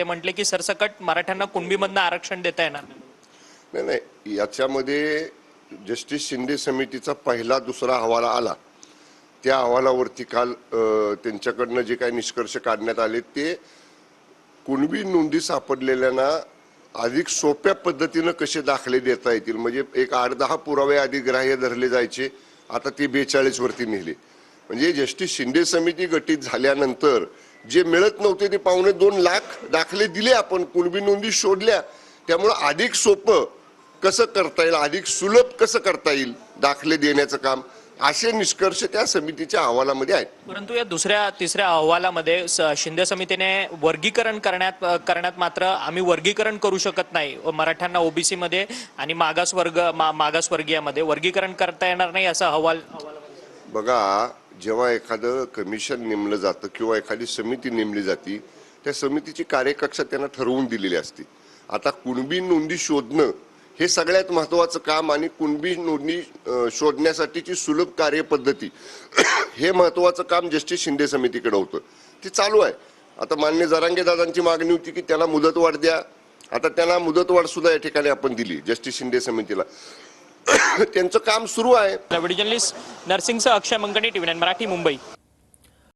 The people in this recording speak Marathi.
ते म्हटले की सरसकट मराठ्यांना कुणबीमधनं आरक्षण देता येणार नाही. नाही, याच्यामध्ये जस्टिस शिंदे समितीचा पहिला दुसरा अहवाल आला. त्या अहवालावरती काल त्यांच्याकडनं जे काही निष्कर्ष काढण्यात आले ते कुणबी नोंदी सापडलेल्यांना अधिक सोप्या पद्धतीनं कसे दाखले देता येतील, म्हणजे एक 8-10 पुरावे आधी ग्राह्य धरले जायचे, आता ते 42 वरती नेले. म्हणजे जस्टिस शिंदे समिती गठीत झाल्यानंतर जे मिळत नव्हते ते 2.25 लाख दाखले दिले आपण, कुणबी नोंदी शोधल्या. त्यामुळे अधिक सोपं कसं करता येईल, अधिक सुलभ कसं करता येईल दाखले देण्याचं काम, असे निष्कर्ष त्या समितीच्या अहवालामध्ये आहेत. परंतु या दुसऱ्या तिसऱ्या अहवालामध्ये शिंदे समितीने वर्गीकरण करण्यात मात्र आम्ही वर्गीकरण करू शकत नाही, मराठ्यांना ओबीसी मध्ये आणि मागासवर्गीयामध्ये वर्गीकरण करता येणार नाही असा अहवाल. बघा, जेव्हा एखादं कमिशन नेमलं जातं किंवा एखादी समिती नेमली जाती, त्या समितीची कार्यकक्षा त्यांना ठरवून दिलेली असते. आता कुणबी नोंदी शोधणं हे सगळ्यात महत्त्वाचं काम आणि कुणबी नोंदी शोधण्यासाठीची सुलभ कार्यपद्धती हे महत्त्वाचं काम जस्टिस शिंदे समितीकडे होतं. ते चालू आहे. आता मान्य जरांगे दादांची मागणी होती की त्याला मुदतवाढ द्या. आता त्यांना मुदतवाढ सुद्धा या ठिकाणी आपण दिली जस्टिस शिंदे समितीला. त्यांचं काम सुरू आहे. व्हिडिओ जर्नलिस्ट नरसिंगसह अक्षय मंगणे, TV9 मराठी, मुंबई.